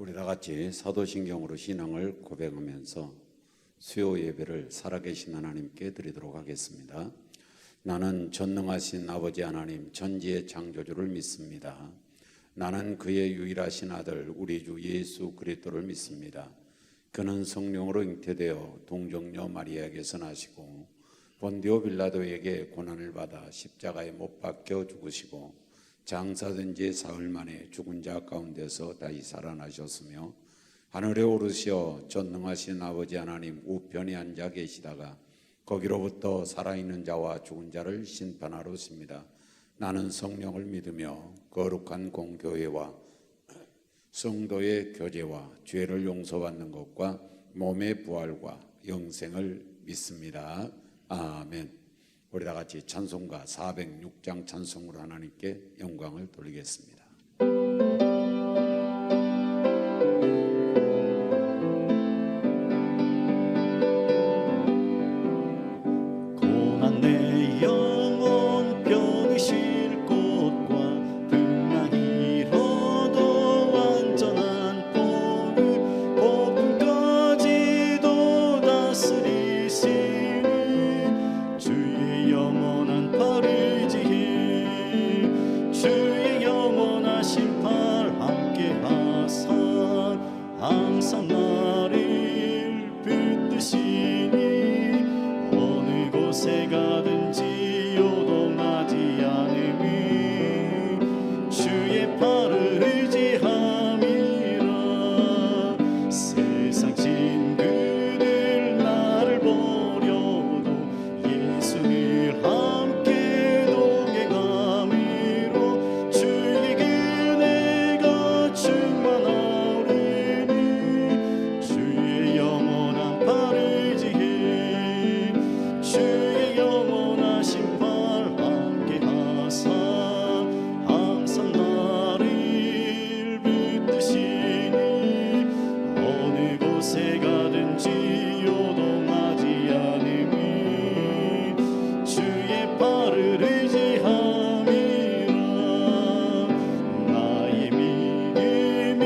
우리 다 같이 사도신경으로 신앙을 고백하면서 수요 예배를 살아계신 하나님께 드리도록 하겠습니다. 나는 전능하신 아버지 하나님 전지의 창조주를 믿습니다. 나는 그의 유일하신 아들 우리 주 예수 그리스도를 믿습니다. 그는 성령으로 잉태되어 동정녀 마리아에게서 나시고 본디오 빌라도에게 고난을 받아 십자가에 못 박혀 죽으시고 장사된 지 사흘 만에 죽은 자 가운데서 다시 살아나셨으며 하늘에 오르시어 전능하신 아버지 하나님 우편에 앉아 계시다가 거기로부터 살아있는 자와 죽은 자를 심판하러 오십니다. 나는 성령을 믿으며 거룩한 공교회와 성도의 교제와 죄를 용서받는 것과 몸의 부활과 영생을 믿습니다. 아멘. 우리 다 같이 찬송가 406장 찬송으로 하나님께 영광을 돌리겠습니다. 고난 내 영혼 편히 쉴 곳과 풍랑이 일어도 완전한 폭풍까지도 다스리시는 주의 영원한 팔 의지해 주의 영원하신 팔 함께 하사 항상 나를 붙드시니 어느 곳에 가든지 요동하지 않음이 주의 팔을 의지함이라. 세상 친구들 나를 버려도 예수를 함께 동행함으로 주의 그네가 충만하리니 주의 영원한 팔 의지해 주의 영원하신 팔 함께 하사 항상 나를 붙드시니 어느 곳에 가든지 요동하지 않음이 주의 팔을 의지함이라. 나의 믿음이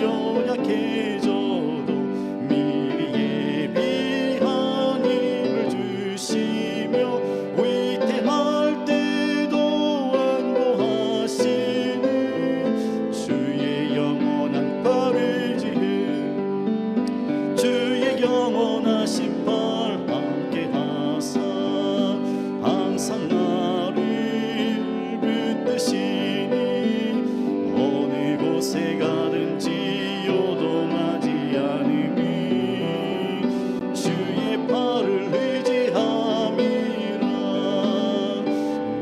연약해져도 미리 예비한 힘을 주시며 위태할 때도 안보하시는 주의 영원한 팔 의지해 주의 영원하신 팔 함께 하사 항상 나를 붙드시니 어느 곳에 가든지 요동하지 않음이 주의 팔을 의지함이라.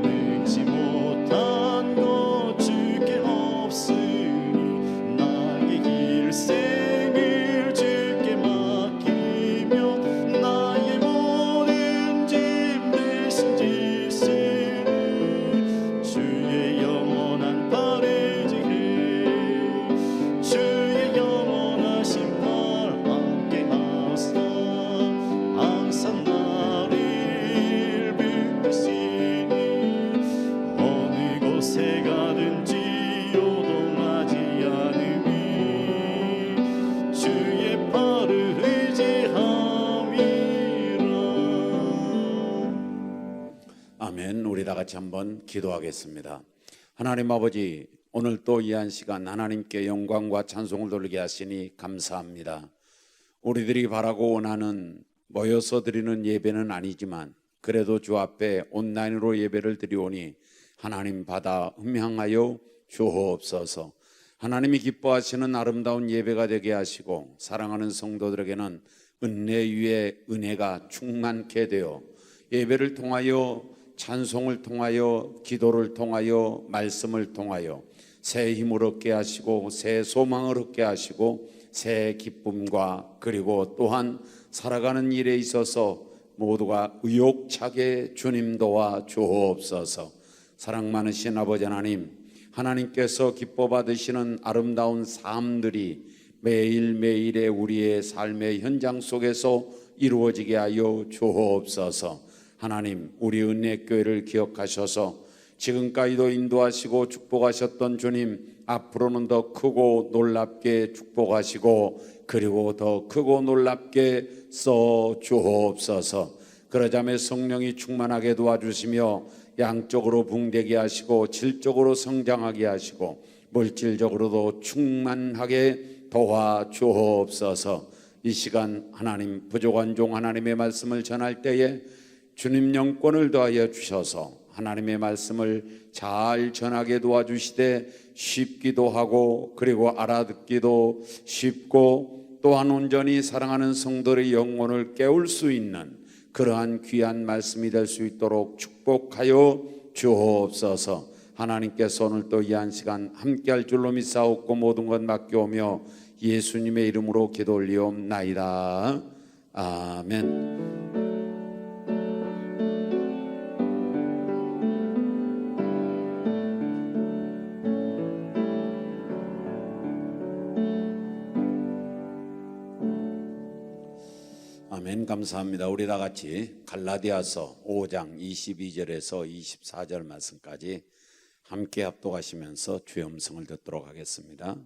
능지 못한 것 주께 없으니 나의 일생을 주께 맡기며 나의 모든 짐 대신 지시니 주의 영원한 팔 의지해 주의 영원하신 팔 함께 하사 항상 나를 붙드시니 어느 곳에 가든지 요동하지 않음이 주의 팔을 의지함이라. 아멘. 우리 다 같이 한번 기도하겠습니다. 하나님 아버지, 오늘 또 이 한 시간 하나님께 영광과 찬송을 돌리게 하시니 감사합니다. 우리들이 바라고 원하는 모여서 드리는 예배는 아니지만 그래도 주 앞에 온라인으로 예배를 드리오니 하나님 받아 음향하여 주옵소서. 하나님이 기뻐하시는 아름다운 예배가 되게 하시고 사랑하는 성도들에게는 은혜 위에 은혜가 충만케 되어 예배를 통하여 찬송을 통하여 기도를 통하여 말씀을 통하여 새 힘을 얻게 하시고 새 소망을 얻게 하시고 새 기쁨과 그리고 또한 살아가는 일에 있어서 모두가 의욕차게 주님 도와 주옵소서. 사랑 많으신 아버지 하나님, 하나님께서 기뻐 받으시는 아름다운 삶들이 매일매일의 우리의 삶의 현장 속에서 이루어지게 하여 주옵소서. 하나님, 우리 은혜교회를 기억하셔서 지금까지도 인도하시고 축복하셨던 주님, 앞으로는 더 크고 놀랍게 축복하시고 그리고 더 크고 놀랍게 써 주옵소서. 그러자며 성령이 충만하게 도와주시며 양적으로 붕대게 하시고 질적으로 성장하게 하시고 물질적으로도 충만하게 도와주옵소서. 이 시간 하나님 부족한 종 하나님의 말씀을 전할 때에 주님 영권을 더하여 주셔서 하나님의 말씀을 잘 전하게 도와주시되 쉽기도 하고 그리고 알아듣기도 쉽고 또한 온전히 사랑하는 성도의 영혼을 깨울 수 있는 그러한 귀한 말씀이 될 수 있도록 축복하여 주옵소서. 하나님께서 오늘 또 이 한 시간 함께할 줄로 믿사옵고 모든 것 맡겨오며 예수님의 이름으로 기도 올리옵나이다. 아멘. 아멘. 감사합니다. 우리 다 같이 갈라디아서 5장 22절에서 24절 말씀까지 함께 합독하시면서 주의 음성을 듣도록 하겠습니다.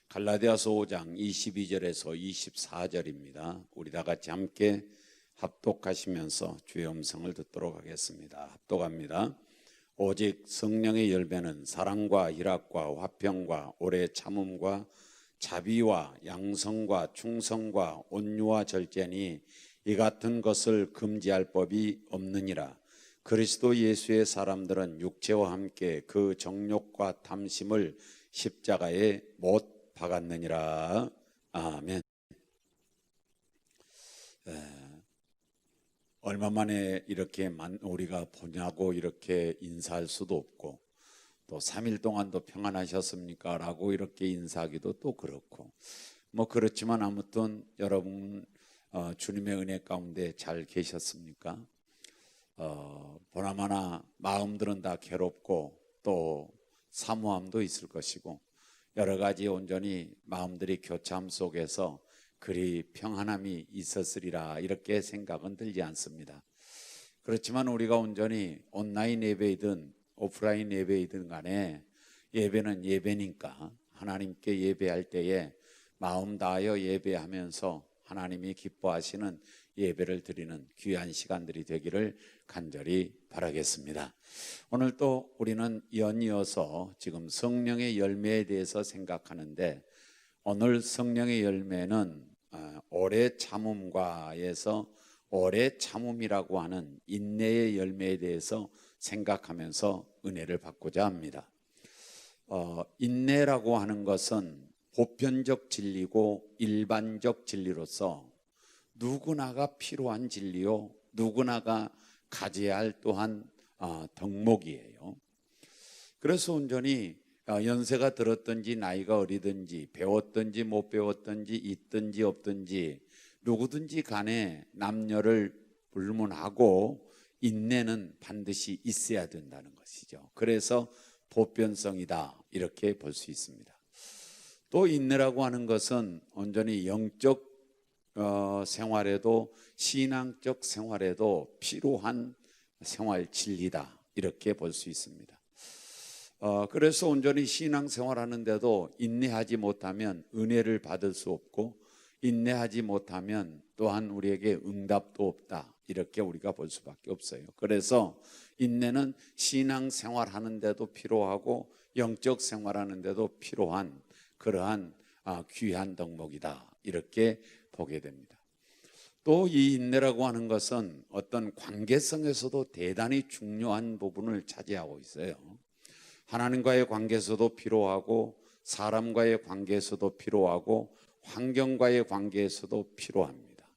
갈라디아서 5장 22절에서 24절입니다. 우리 다 같이 함께 합독하시면서 주의 음성을 듣도록 하겠습니다. 합독합니다. 오직 성령의 열매는 사랑과 희락과 화평과 오래 참음과 자비와 양성과 충성과 온유와 절제니 이 같은 것을 금지할 법이 없느니라. 그리스도 예수의 사람들은 육체와 함께 그 정욕과 탐심을 십자가에 못 박았느니라. 아멘. 얼마 만에 이렇게 우리가 보냐고 이렇게 인사할 수도 없고 또 3일 동안도 평안하셨습니까? 라고 이렇게 인사하기도 또 그렇고 뭐 그렇지만 아무튼 여러분 주님의 은혜 가운데 잘 계셨습니까? 보나마나 마음들은 다 괴롭고 또 사모함도 있을 것이고 여러 가지 온전히 마음들이 교참 속에서 그리 평안함이 있었으리라 이렇게 생각은 들지 않습니다. 그렇지만 우리가 온전히 온라인 예배이든 오프라인 예배이든 간에 예배는 예배니까 하나님께 예배할 때에 마음 다하여 예배하면서 하나님이 기뻐하시는 예배를 드리는 귀한 시간들이 되기를 간절히 바라겠습니다. 오늘 또 우리는 연이어서 지금 성령의 열매에 대해서 생각하는데 오늘 성령의 열매는 오래 참음과에서 오래 참음이라고 하는 인내의 열매에 대해서 생각하면서 은혜를 받고자 합니다. 인내라고 하는 것은 보편적 진리고 일반적 진리로서 누구나가 필요한 진리요 누구나가 가져야 할 또한 덕목이에요. 그래서 온전히 연세가 들었든지 나이가 어리든지 배웠든지 못 배웠든지 있든지 없든지 누구든지 간에 남녀를 불문하고 인내는 반드시 있어야 된다는 것이죠. 그래서 보편성이다 이렇게 볼 수 있습니다. 또 인내라고 하는 것은 온전히 영적 생활에도 신앙적 생활에도 필요한 생활 진리다 이렇게 볼 수 있습니다. 그래서 온전히 신앙생활하는데도 인내하지 못하면 은혜를 받을 수 없고 인내하지 못하면 또한 우리에게 응답도 없다 이렇게 우리가 볼 수밖에 없어요. 그래서 인내는 신앙생활하는데도 필요하고 영적 생활하는데도 필요한 그러한 귀한 덕목이다 이렇게 보게 됩니다. 또 이 인내라고 하는 것은 어떤 관계성에서도 대단히 중요한 부분을 차지하고 있어요. 하나님과의 관계에서도 필요하고 사람과의 관계에서도 필요하고 환경과의 관계에서도 필요합니다.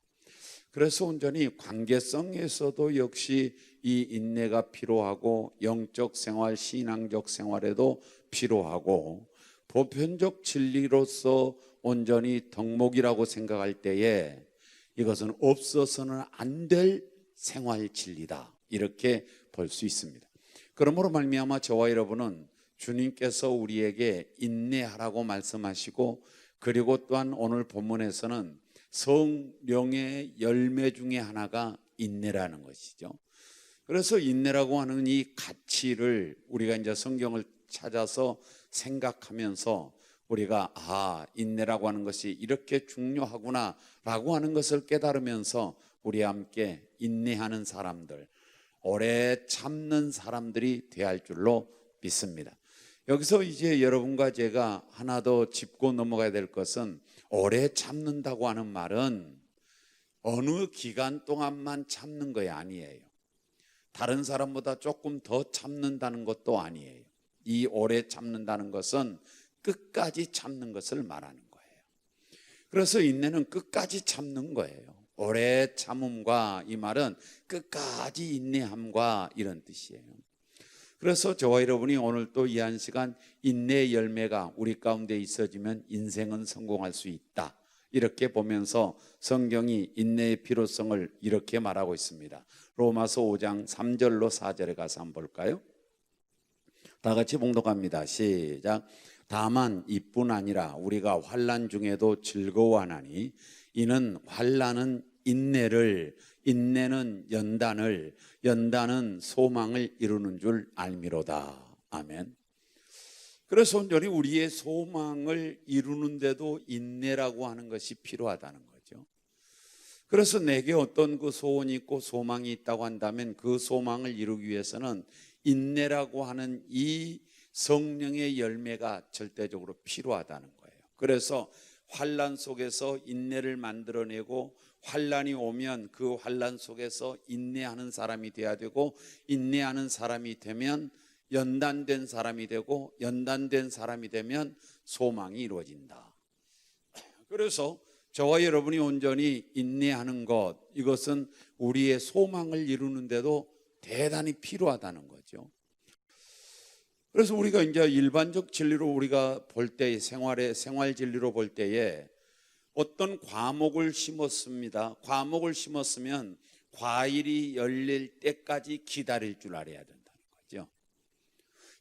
그래서 온전히 관계성에서도 역시 이 인내가 필요하고 영적 생활, 신앙적 생활에도 필요하고 보편적 진리로서 온전히 덕목이라고 생각할 때에 이것은 없어서는 안 될 생활 진리다 이렇게 볼 수 있습니다. 그러므로 말미암아 저와 여러분은 주님께서 우리에게 인내하라고 말씀하시고 그리고 또한 오늘 본문에서는 성령의 열매 중에 하나가 인내라는 것이죠. 그래서 인내라고 하는 이 가치를 우리가 이제 성경을 찾아서 생각하면서 우리가 인내라고 하는 것이 이렇게 중요하구나라고 하는 것을 깨달으면서 우리 함께 인내하는 사람들, 오래 참는 사람들이 되어야 할 줄로 믿습니다. 여기서 이제 여러분과 제가 하나 더 짚고 넘어가야 될 것은, 오래 참는다고 하는 말은 어느 기간 동안만 참는 것이 아니에요. 다른 사람보다 조금 더 참는다는 것도 아니에요. 이 오래 참는다는 것은 끝까지 참는 것을 말하는 거예요. 그래서 인내는 끝까지 참는 거예요. 오래 참음과 이 말은 끝까지 인내함과 이런 뜻이에요. 그래서 저와 여러분이 오늘 또 이 한 시간 인내의 열매가 우리 가운데 있어지면 인생은 성공할 수 있다, 이렇게 보면서 성경이 인내의 필요성을 이렇게 말하고 있습니다. 로마서 5장 3절로 4절에 가서 한번 볼까요? 다 같이 봉독합니다. 시작. 다만 이뿐 아니라 우리가 환난 중에도 즐거워하나니 이는 환난은 인내를, 인내는 연단을, 연단은 소망을 이루는 줄 알미로다. 아멘. 그래서 온전히 우리의 소망을 이루는데도 인내라고 하는 것이 필요하다는 거죠. 그래서 내게 어떤 그 소원이 있고 소망이 있다고 한다면 그 소망을 이루기 위해서는 인내라고 하는 이 성령의 열매가 절대적으로 필요하다는 거예요. 그래서 환난 속에서 인내를 만들어내고, 환난이 오면 그 환난 속에서 인내하는 사람이 돼야 되고, 인내하는 사람이 되면 연단된 사람이 되고, 연단된 사람이 되면 소망이 이루어진다. 그래서 저와 여러분이 온전히 인내하는 것, 이것은 우리의 소망을 이루는데도 대단히 필요하다는 거죠. 그래서 우리가 이제 일반적 진리로 우리가 볼 때, 생활 진리로 볼 때에 어떤 과목을 심었습니다. 과목을 심었으면 과일이 열릴 때까지 기다릴 줄 알아야 된다는 거죠.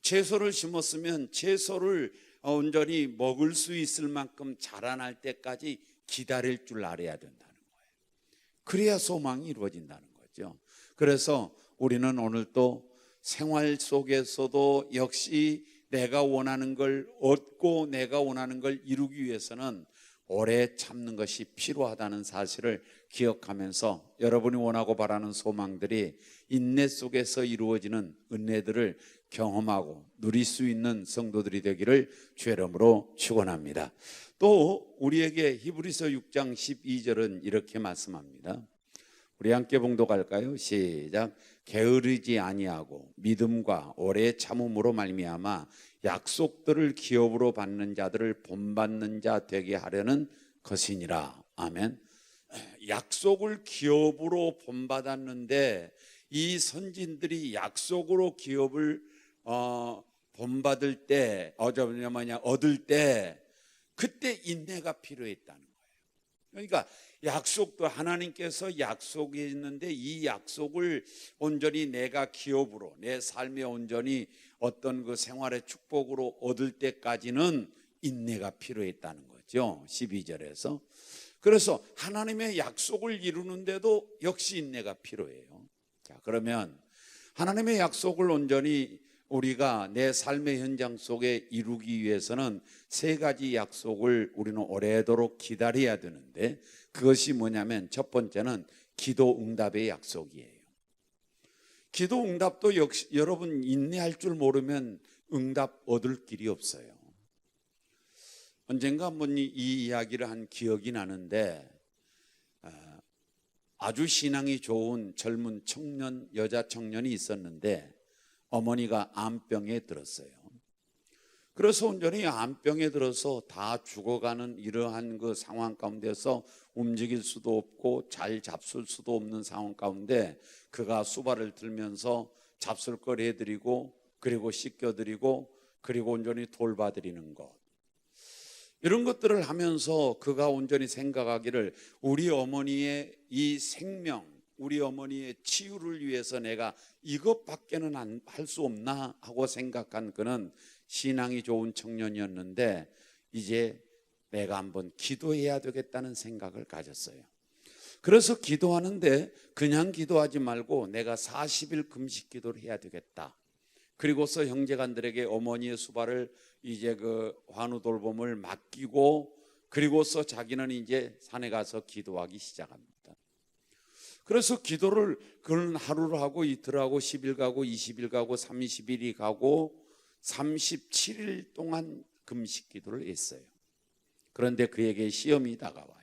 채소를 심었으면 채소를 온전히 먹을 수 있을 만큼 자라날 때까지 기다릴 줄 알아야 된다는 거예요. 그래야 소망이 이루어진다는 거죠. 그래서 우리는 오늘 또 생활 속에서도 역시 내가 원하는 걸 얻고 내가 원하는 걸 이루기 위해서는 오래 참는 것이 필요하다는 사실을 기억하면서 여러분이 원하고 바라는 소망들이 인내 속에서 이루어지는 은혜들을 경험하고 누릴 수 있는 성도들이 되기를 주의 이름으로 축원합니다. 또 우리에게 히브리서 6장 12절은 이렇게 말씀합니다. 우리 함께 봉독할까요? 시작. 게으르지 아니하고 믿음과 오래 참음으로 말미암아 약속들을 기업으로 받는 자들을 본받는 자 되게 하려는 것이니라. 아멘. 약속을 기업으로 본받았는데 이 선진들이 약속으로 기업을 본받을 때, 얻을 때 그때 인내가 필요했다는 거예요. 그러니까 약속도 하나님께서 약속이 있는데 이 약속을 온전히 내가 기업으로, 내 삶에 온전히 어떤 그 생활의 축복으로 얻을 때까지는 인내가 필요했다는 거죠. 12절에서. 그래서 하나님의 약속을 이루는데도 역시 인내가 필요해요. 자, 그러면 하나님의 약속을 온전히 우리가 내 삶의 현장 속에 이루기 위해서는 세 가지 약속을 우리는 오래도록 기다려야 되는데, 그것이 뭐냐면 첫 번째는 기도 응답의 약속이에요. 기도 응답도 역시 여러분 인내할 줄 모르면 응답 얻을 길이 없어요. 언젠가 한번 이 이야기를 한 기억이 나는데, 아주 신앙이 좋은 젊은 청년, 여자 청년이 있었는데 어머니가 암병에 들었어요. 그래서 온전히 암병에 들어서 다 죽어가는 이러한 그 상황 가운데서 움직일 수도 없고 잘 잡술 수도 없는 상황 가운데 그가 수발을 들면서 잡술거리 해드리고, 그리고 씻겨드리고, 그리고 온전히 돌봐드리는 것, 이런 것들을 하면서 그가 온전히 생각하기를, 우리 어머니의 이 생명, 우리 어머니의 치유를 위해서 내가 이것밖에는 할 수 없나 하고 생각한 그는 신앙이 좋은 청년이었는데 이제 내가 한번 기도해야 되겠다는 생각을 가졌어요. 그래서 기도하는데 그냥 기도하지 말고 내가 40일 금식 기도를 해야 되겠다. 그리고서 형제간들에게 어머니의 수발을 이제 그 환우 돌봄을 맡기고 그리고서 자기는 이제 산에 가서 기도하기 시작합니다. 그래서 기도를 그는 하루를 하고 이틀 하고 10일 가고 20일 가고 30일이 가고 37일 동안 금식 기도를 했어요. 그런데 그에게 시험이 다가와요.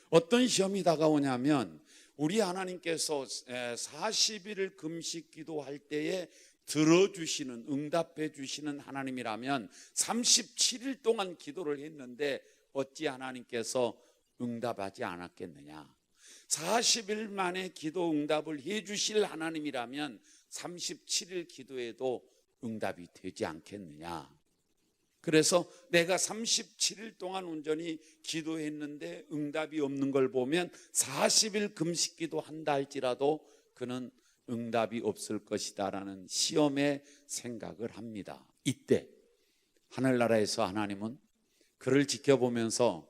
어떤 시험이 다가오냐면 우리 하나님께서 40일 금식 기도할 때에 들어주시는, 응답해 주시는 하나님이라면 37일 동안 기도를 했는데 어찌 하나님께서 응답하지 않았겠느냐. 40일 만에 기도 응답을 해 주실 하나님이라면 37일 기도에도 응답이 되지 않겠느냐. 그래서 내가 37일 동안 온전히 기도했는데 응답이 없는 걸 보면 40일 금식 기도한다 할지라도 그는 응답이 없을 것이다라는 시험의 생각을 합니다. 이때 하늘나라에서 하나님은 그를 지켜보면서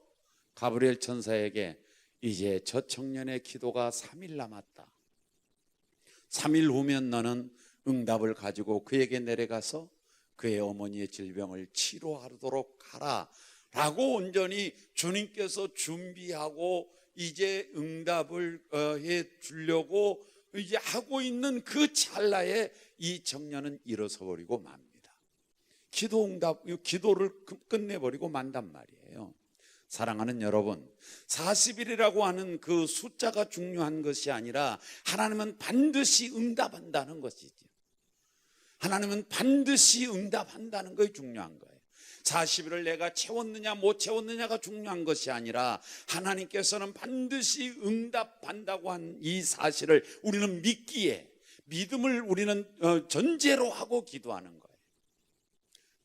가브리엘 천사에게 이제 저 청년의 기도가 3일 남았다. 3일 후면 너는 응답을 가지고 그에게 내려가서 그의 어머니의 질병을 치료하도록 하라 라고 온전히 주님께서 준비하고 이제 응답을 해 주려고 이제 하고 있는 그 찰나에 이 청년은 일어서 버리고 맙니다. 기도를 끝내버리고 만단 말이에요. 사랑하는 여러분, 40일이라고 하는 그 숫자가 중요한 것이 아니라 하나님은 반드시 응답한다는 것이죠. 하나님은 반드시 응답한다는 것이 중요한 거예요. 40일을 내가 채웠느냐 못 채웠느냐가 중요한 것이 아니라 하나님께서는 반드시 응답한다고 한 이 사실을 우리는 믿기에, 믿음을 우리는 전제로 하고 기도하는 거예요.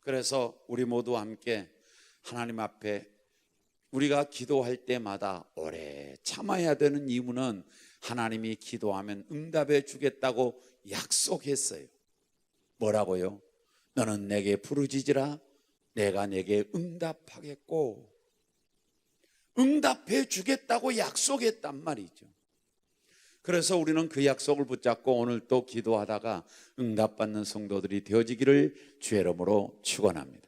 그래서 우리 모두 함께 하나님 앞에 우리가 기도할 때마다 오래 참아야 되는 이유는 하나님이 기도하면 응답해 주겠다고 약속했어요. 뭐라고요? 너는 내게 부르짖으라 내가 내게 응답하겠고, 응답해 주겠다고 약속했단 말이죠. 그래서 우리는 그 약속을 붙잡고 오늘 또 기도하다가 응답받는 성도들이 되어지기를 주의 이름으로 축원합니다.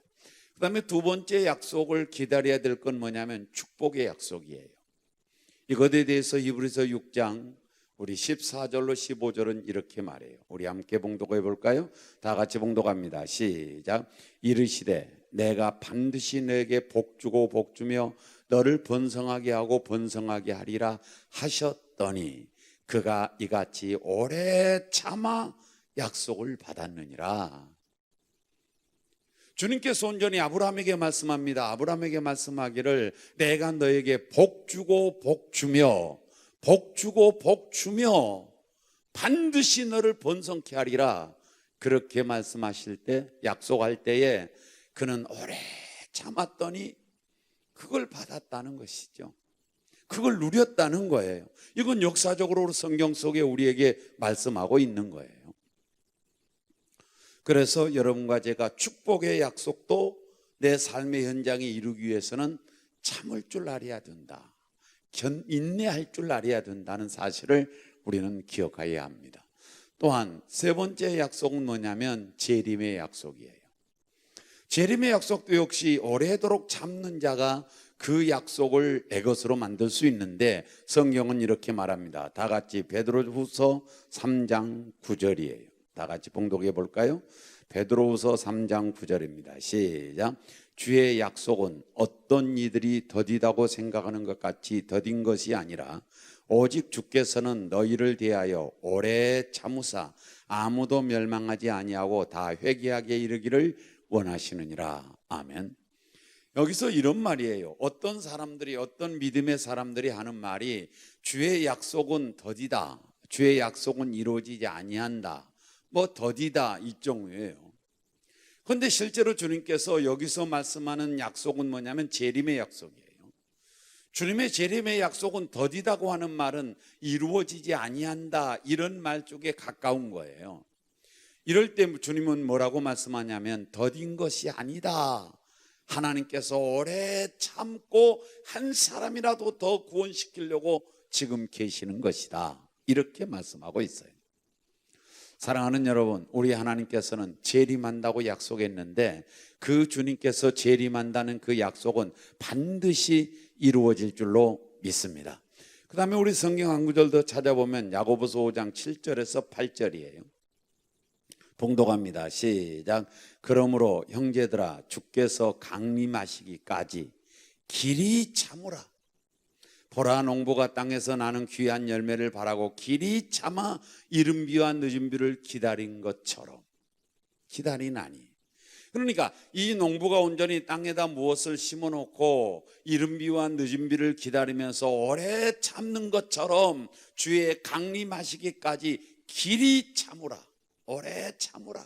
그 다음에 두 번째 약속을 기다려야 될 건 뭐냐면 축복의 약속이에요. 이것에 대해서 히브리서 6장 우리 14절로 15절은 이렇게 말해요. 우리 함께 봉독해 볼까요? 다 같이 봉독합니다. 시작. 이르시되 내가 반드시 너에게 복주고 복주며 너를 번성하게 하고 번성하게 하리라 하셨더니 그가 이같이 오래 참아 약속을 받았느니라. 주님께서 온전히 아브라함에게 말씀합니다. 아브라함에게 말씀하기를 내가 너에게 복주고 복주며 복주고 복주며 반드시 너를 번성케 하리라. 그렇게 말씀하실 때, 약속할 때에 그는 오래 참았더니 그걸 받았다는 것이죠. 그걸 누렸다는 거예요. 이건 역사적으로 성경 속에 우리에게 말씀하고 있는 거예요. 그래서 여러분과 제가 축복의 약속도 내 삶의 현장에 이루기 위해서는 참을 줄 알아야 된다. 인내할 줄 알아야 된다는 사실을 우리는 기억해야 합니다. 또한 세 번째 약속은 뭐냐면 재림의 약속이에요. 재림의 약속도 역시 오래도록 참는 자가 그 약속을 내 것으로 만들 수 있는데 성경은 이렇게 말합니다. 다 같이 베드로후서 3장 9절이에요. 다 같이 봉독해 볼까요? 베드로후서 3장 9절입니다. 시작. 주의 약속은 어떤 이들이 더디다고 생각하는 것 같이 더딘 것이 아니라 오직 주께서는 너희를 대하여 오래 참으사 아무도 멸망하지 아니하고 다 회개하게 이르기를 원하시느니라. 아멘. 여기서 이런 말이에요. 어떤 사람들이, 어떤 믿음의 사람들이 하는 말이 주의 약속은 더디다, 주의 약속은 이루어지지 아니한다, 뭐 더디다 이 종류예요. 그런데 실제로 주님께서 여기서 말씀하는 약속은 뭐냐면 재림의 약속이에요. 주님의 재림의 약속은 더디다고 하는 말은 이루어지지 아니한다 이런 말 쪽에 가까운 거예요. 이럴 때 주님은 뭐라고 말씀하냐면 더딘 것이 아니다. 하나님께서 오래 참고 한 사람이라도 더 구원시키려고 지금 계시는 것이다. 이렇게 말씀하고 있어요. 사랑하는 여러분, 우리 하나님께서는 재림한다고 약속했는데 그 주님께서 재림한다는 그 약속은 반드시 이루어질 줄로 믿습니다. 그 다음에 우리 성경 한 구절 더 찾아보면 야고보서 5장 7절에서 8절이에요. 봉독합니다. 시작. 그러므로 형제들아, 주께서 강림하시기까지 길이 참으라. 보라, 농부가 땅에서 나는 귀한 열매를 바라고 길이 참아 이른 비와 늦은 비를 기다린 것처럼 기다리나니. 그러니까 이 농부가 온전히 땅에다 무엇을 심어놓고 이른 비와 늦은 비를 기다리면서 오래 참는 것처럼 주의 강림하시기까지 길이 참으라. 오래 참으라.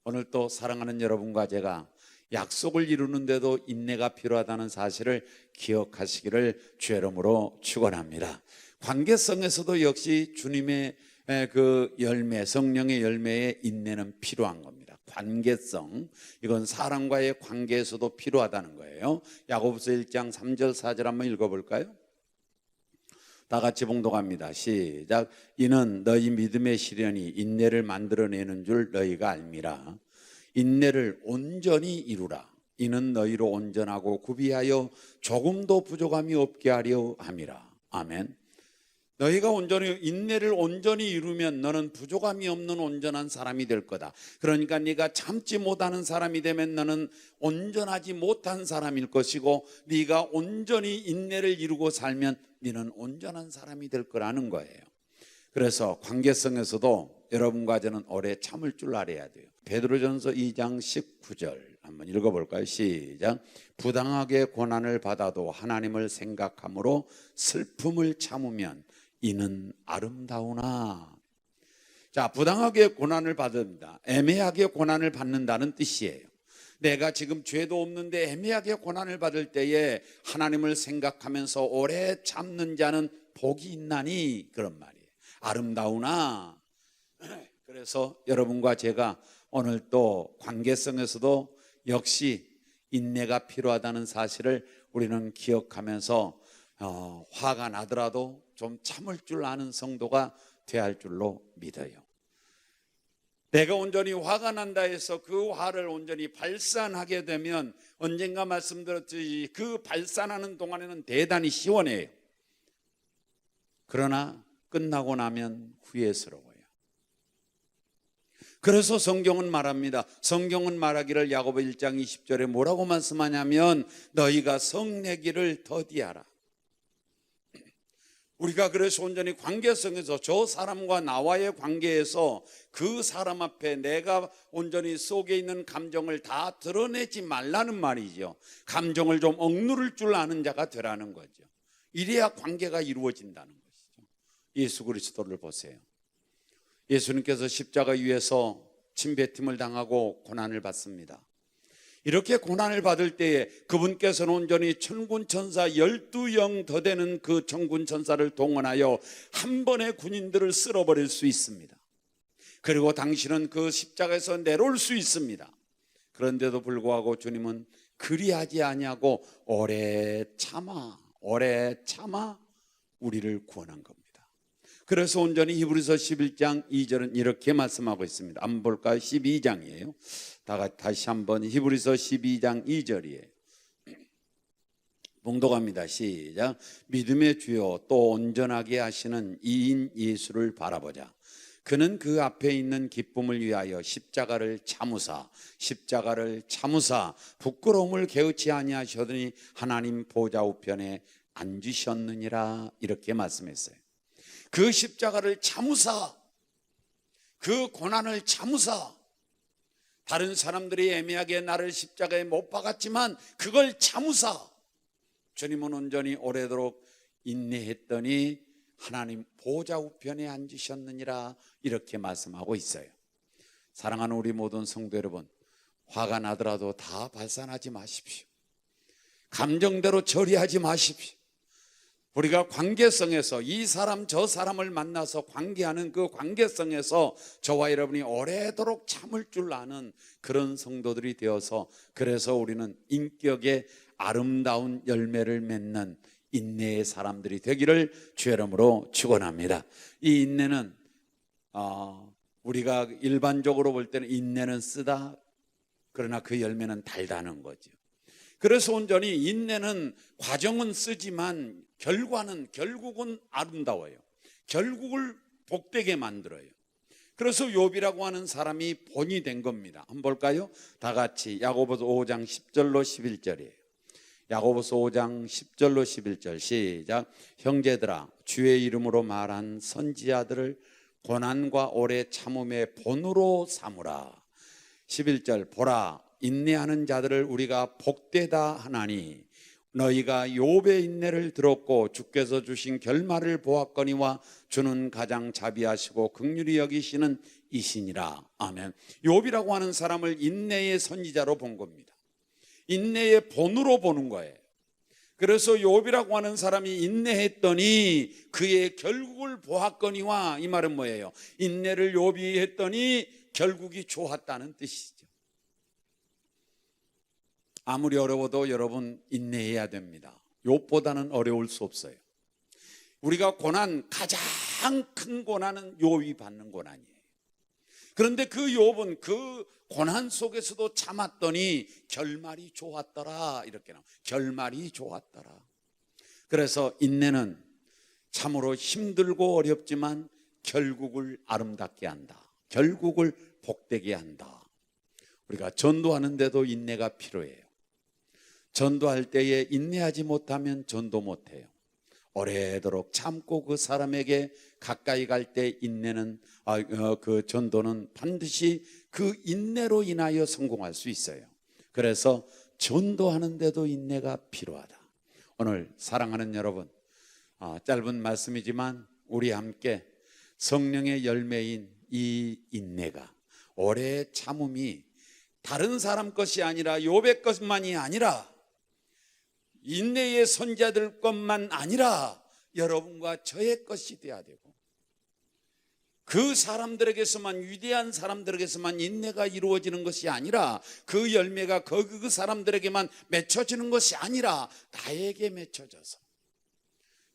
오늘 또 사랑하는 여러분과 제가 약속을 이루는데도 인내가 필요하다는 사실을 기억하시기를 주의 이름으로 축원합니다. 관계성에서도 역시 주님의 그 열매, 성령의 열매의 인내는 필요한 겁니다. 관계성, 이건 사람과의 관계에서도 필요하다는 거예요. 야고보서 1장 3절 4절 한번 읽어볼까요? 다 같이 봉독합니다. 시작. 이는 너희 믿음의 시련이 인내를 만들어내는 줄 너희가 알미라. 인내를 온전히 이루라. 이는 너희로 온전하고 구비하여 조금도 부족함이 없게 하려 함이라. 아멘. 너희가 인내를 온전히 이루면 너는 부족함이 없는 온전한 사람이 될 거다. 그러니까 네가 참지 못하는 사람이 되면 너는 온전하지 못한 사람일 것이고, 네가 온전히 인내를 이루고 살면 너는 온전한 사람이 될 거라는 거예요. 그래서 관계성에서도 여러분과 저는 오래 참을 줄 알아야 돼요. 베드로전서 2장 19절 한번 읽어볼까요? 시작. 부당하게 고난을 받아도 하나님을 생각함으로 슬픔을 참으면 이는 아름다우나. 자, 부당하게 고난을 받습니다. 애매하게 고난을 받는다는 뜻이에요. 내가 지금 죄도 없는데 애매하게 고난을 받을 때에 하나님을 생각하면서 오래 참는 자는 복이 있나니, 그런 말이에요. 아름다우나. 그래서 여러분과 제가 오늘 또 관계성에서도 역시 인내가 필요하다는 사실을 우리는 기억하면서 화가 나더라도 좀 참을 줄 아는 성도가 되어야 할 줄로 믿어요. 내가 온전히 화가 난다 해서 그 화를 온전히 발산하게 되면 언젠가 말씀드렸듯이 그 발산하는 동안에는 대단히 시원해요. 그러나 끝나고 나면 후회스러워요. 그래서 성경은 말합니다. 성경은 말하기를 야고보 1장 20절에 뭐라고 말씀하냐면 너희가 성내기를 더디하라. 우리가 그래서 온전히 관계성에서 저 사람과 나와의 관계에서 그 사람 앞에 내가 온전히 속에 있는 감정을 다 드러내지 말라는 말이죠. 감정을 좀 억누를 줄 아는 자가 되라는 거죠. 이래야 관계가 이루어진다는 것이죠. 예수 그리스도를 보세요. 예수님께서 십자가 위에서 침뱉음을 당하고 고난을 받습니다. 이렇게 고난을 받을 때에 그분께서는 온전히 천군천사 12영 더 되는 그 천군천사를 동원하여 한 번에 군인들을 쓸어버릴 수 있습니다. 그리고 당신은 그 십자가에서 내려올 수 있습니다. 그런데도 불구하고 주님은 그리하지 아니하고 오래 참아 우리를 구원한 겁니다. 그래서 온전히 히브리서 11장 2절은 이렇게 말씀하고 있습니다. 한번 볼까요? 12장이에요. 다시 한번 히브리서 12장 2절이에요. 봉독합니다. 시작. 믿음의 주요 또 온전하게 하시는 이인 예수를 바라보자. 그는 그 앞에 있는 기쁨을 위하여 십자가를 참으사 부끄러움을 개의치 아니하시더니 하나님 보좌 우편에 앉으셨느니라. 이렇게 말씀했어요. 그 십자가를 참으사, 그 고난을 참으사, 다른 사람들이 애매하게 나를 십자가에 못 박았지만 그걸 참으사 주님은 온전히 오래도록 인내했더니 하나님 보좌 우편에 앉으셨느니라. 이렇게 말씀하고 있어요. 사랑하는 우리 모든 성도 여러분, 화가 나더라도 다 발산하지 마십시오. 감정대로 처리하지 마십시오. 우리가 관계성에서 이 사람 저 사람을 만나서 관계하는 그 관계성에서 저와 여러분이 오래도록 참을 줄 아는 그런 성도들이 되어서, 그래서 우리는 인격의 아름다운 열매를 맺는 인내의 사람들이 되기를 주의 이름으로 축원합니다. 이 인내는 우리가 일반적으로 볼 때는 인내는 쓰다, 그러나 그 열매는 달다는 거죠. 그래서 온전히 인내는 과정은 쓰지만 결국은 아름다워요. 결국을 복되게 만들어요. 그래서 욥이라고 하는 사람이 본이 된 겁니다. 한번 볼까요? 다 같이 야고보서 5장 10절로 11절이에요. 야고보서 5장 10절로 11절 시작. 형제들아, 주의 이름으로 말한 선지자들을 고난과 오래 참음의 본으로 삼으라. 11절 보라, 인내하는 자들을 우리가 복되다 하나니 너희가 욥의 인내를 들었고 주께서 주신 결말을 보았거니와 주는 가장 자비하시고 긍휼히 여기시는 이시니라. 아멘. 욥이라고 하는 사람을 인내의 선지자로 본 겁니다. 인내의 본으로 보는 거예요. 그래서 욥이라고 하는 사람이 인내했더니 그의 결국을 보았거니와, 이 말은 뭐예요? 인내를 욥이 했더니 결국이 좋았다는 뜻이죠. 아무리 어려워도 여러분 인내해야 됩니다. 욥보다는 어려울 수 없어요. 우리가 가장 큰 고난은 욥이 받는 고난이에요. 그런데 그 욥은 그 고난 속에서도 참았더니 결말이 좋았더라, 이렇게 나와요. 결말이 좋았더라. 그래서 인내는 참으로 힘들고 어렵지만 결국을 아름답게 한다. 결국을 복되게 한다. 우리가 전도하는데도 인내가 필요해요. 전도할 때에 인내하지 못하면 전도 못해요. 오래도록 참고 그 사람에게 가까이 갈 때 인내는 그 전도는 반드시 그 인내로 인하여 성공할 수 있어요. 그래서 전도하는데도 인내가 필요하다. 오늘 사랑하는 여러분, 짧은 말씀이지만 우리 함께 성령의 열매인 이 인내가, 오래 참음이 다른 사람 것이 아니라 욥의 것만이 아니라 인내의 선자들 것만 아니라 여러분과 저의 것이 되어야 되고, 그 사람들에게서만, 위대한 사람들에게서만 인내가 이루어지는 것이 아니라 그 열매가 그 사람들에게만 맺혀지는 것이 아니라 나에게 맺혀져서,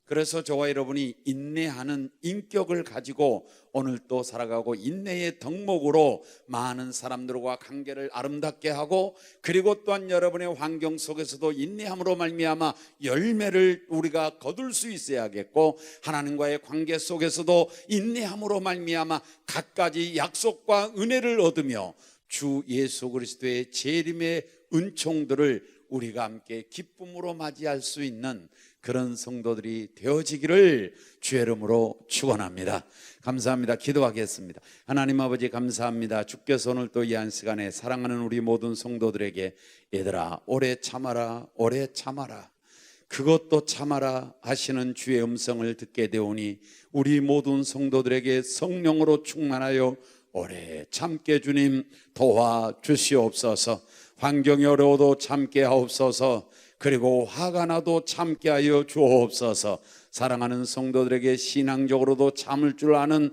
그래서 저와 여러분이 인내하는 인격을 가지고 오늘 또 살아가고 인내의 덕목으로 많은 사람들과 관계를 아름답게 하고, 그리고 또한 여러분의 환경 속에서도 인내함으로 말미암아 열매를 우리가 거둘 수 있어야겠고, 하나님과의 관계 속에서도 인내함으로 말미암아 갖가지 약속과 은혜를 얻으며 주 예수 그리스도의 재림의 은총들을 우리가 함께 기쁨으로 맞이할 수 있는 그런 성도들이 되어지기를 주의 이름으로 축원합니다. 감사합니다. 기도하겠습니다. 하나님 아버지 감사합니다. 주께서 오늘 또 이 한 시간에 사랑하는 우리 모든 성도들에게 얘들아 오래 참아라, 오래 참아라, 그것도 참아라 하시는 주의 음성을 듣게 되오니 우리 모든 성도들에게 성령으로 충만하여 오래 참게 주님 도와주시옵소서. 환경이 어려워도 참게 하옵소서. 그리고 화가 나도 참게 하여 주옵소서. 사랑하는 성도들에게 신앙적으로도 참을 줄 아는,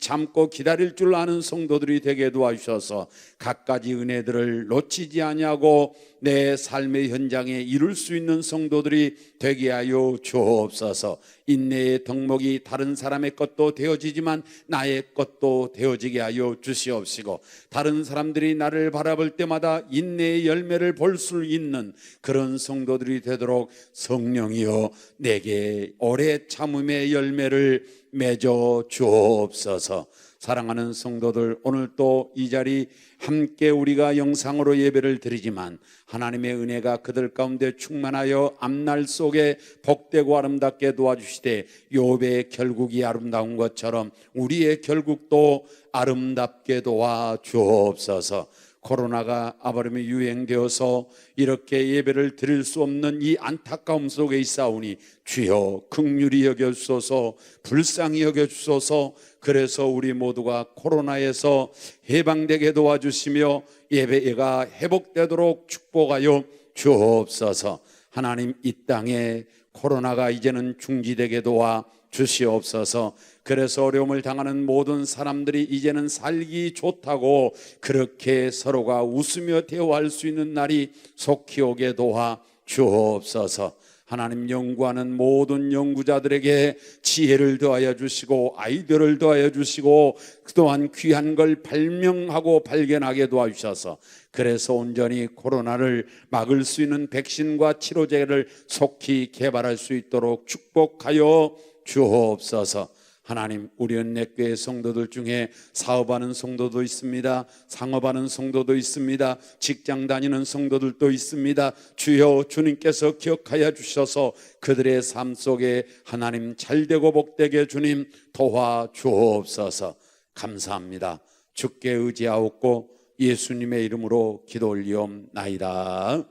참고 기다릴 줄 아는 성도들이 되게 도와주셔서 갖가지 은혜들을 놓치지 아니하고 내 삶의 현장에 이룰 수 있는 성도들이 되게 하여 주옵소서. 인내의 덕목이 다른 사람의 것도 되어지지만 나의 것도 되어지게 하여 주시옵시고, 다른 사람들이 나를 바라볼 때마다 인내의 열매를 볼 수 있는 그런 성도들이 되도록 성령이여 내게 오래 참음의 열매를 맺어 주옵소서. 사랑하는 성도들, 오늘 또 이 자리 함께 우리가 영상으로 예배를 드리지만 하나님의 은혜가 그들 가운데 충만하여 앞날 속에 복되고 아름답게 도와주시되 욥의 결국이 아름다운 것처럼 우리의 결국도 아름답게 도와주옵소서. 코로나가 아버님이 유행되어서 이렇게 예배를 드릴 수 없는 이 안타까움 속에 있사오니 주여 긍휼히 여겨주소서, 불쌍히 여겨주소서. 그래서 우리 모두가 코로나에서 해방되게 도와주시며 예배가 회복되도록 축복하여 주옵소서. 하나님, 이 땅에 코로나가 이제는 중지되게 도와 주시옵소서. 그래서 어려움을 당하는 모든 사람들이 이제는 살기 좋다고 그렇게 서로가 웃으며 대화할 수 있는 날이 속히 오게 도와 주옵소서. 하나님 연구하는 모든 연구자들에게 지혜를 더하여 주시고 아이디어를 더하여 주시고 또한 귀한 걸 발명하고 발견하게 도와주셔서 그래서 온전히 코로나를 막을 수 있는 백신과 치료제를 속히 개발할 수 있도록 축복하여 주옵소서. 하나님, 우리 은혜교회 성도들 중에 사업하는 성도도 있습니다. 상업하는 성도도 있습니다. 직장 다니는 성도들도 있습니다. 주여, 주님께서 기억하여 주셔서 그들의 삶 속에 하나님 잘되고 복되게 주님 도와 주옵소서. 감사합니다. 주께 의지하옵고 예수님의 이름으로 기도 올리옵나이다.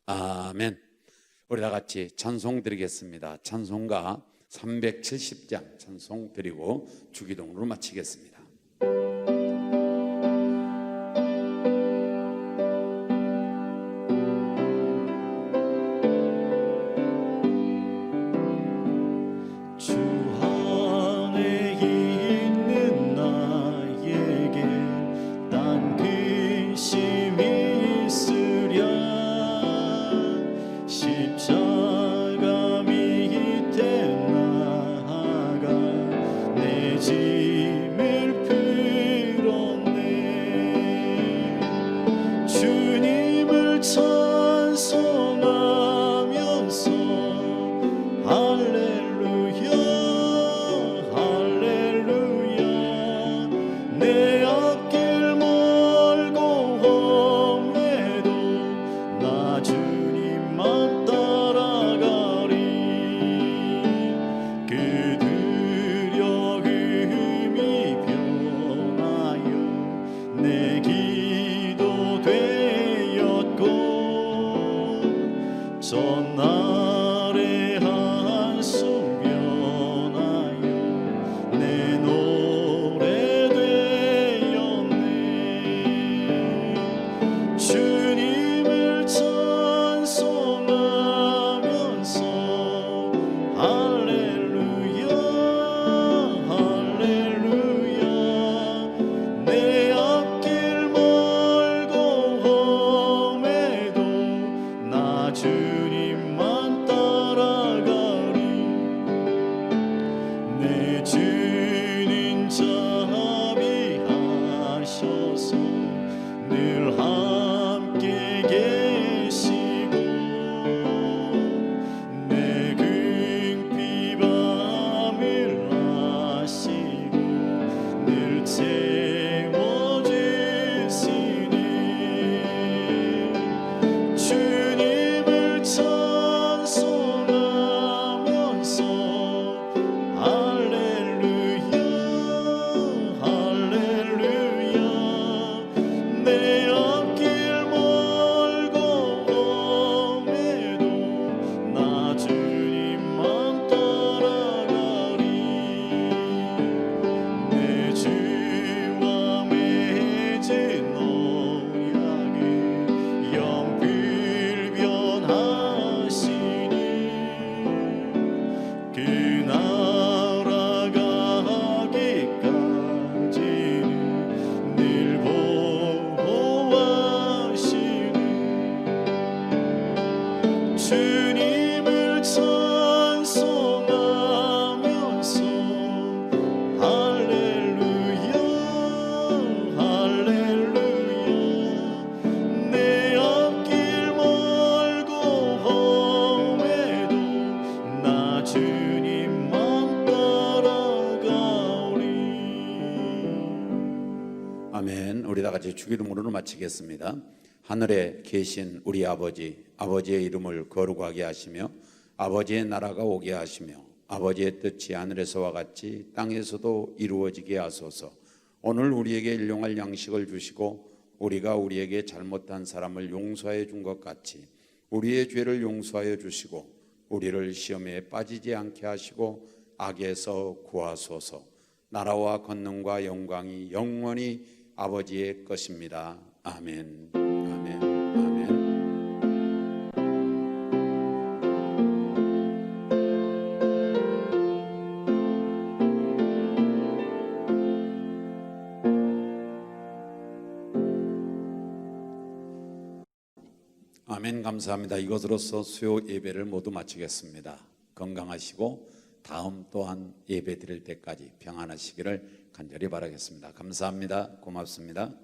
아멘. 우리 다 같이 찬송 드리겠습니다. 찬송가 370장 찬송 드리고 주기도문으로 마치겠습니다. 주 안에 있는 나에게 딴 근심이 있으랴 십자가 밑에 나아가 내 짐을 풀었네 주님을 찬송하면서 할렐루야 할렐루야 내 앞길 멀고 험해도 나 주님만 따라가리 그 두려움이 변하여 내 기도 되었고 전날의 한숨 변하여 내 노래 되었네 주님을 찬송하면서 할렐루야 할렐루야 내 앞길 멀고 험해도 나 주님만 따라가리 내 주님 자비하셔서 늘 함께 계시고 내 궁핍함을 아시고 늘 채워주시네 주님을 찬송하면서 할렐루야 할렐루야 내 앞길 멀고 험해도 나 주님만 따라가리 내 주와 맺은 언약을 영 불변하시니 그 나라 가기까지는 늘 보호하시니 주님을 찬송하면서 할렐루야 할렐루야 내 앞길 멀고 험해도 나 주님만 따라가오리 아멘. 우리 다 같이 주기도문으로 마치겠습니다. 하늘에 계신 우리 아버지, 아버지의 이름을 거룩하게 하시며 아버지의 나라가 오게 하시며 아버지의 뜻이 하늘에서와 같이 땅에서도 이루어지게 하소서. 오늘 우리에게 일용할 양식을 주시고 우리가 우리에게 잘못한 사람을 용서해 준 것 같이 우리의 죄를 용서하여 주시고 우리를 시험에 빠지지 않게 하시고 악에서 구하소서. 나라와 권능과 영광이 영원히 아버지의 것입니다. 아멘. 아멘. 아멘. 아멘. 아멘. 감사합니다. 이것으로서 수요 예배를 모두 마치겠습니다. 건강하시고 다음 또한 예배 드릴 때까지 평안하시기를 간절히 바라겠습니다. 감사합니다. 고맙습니다.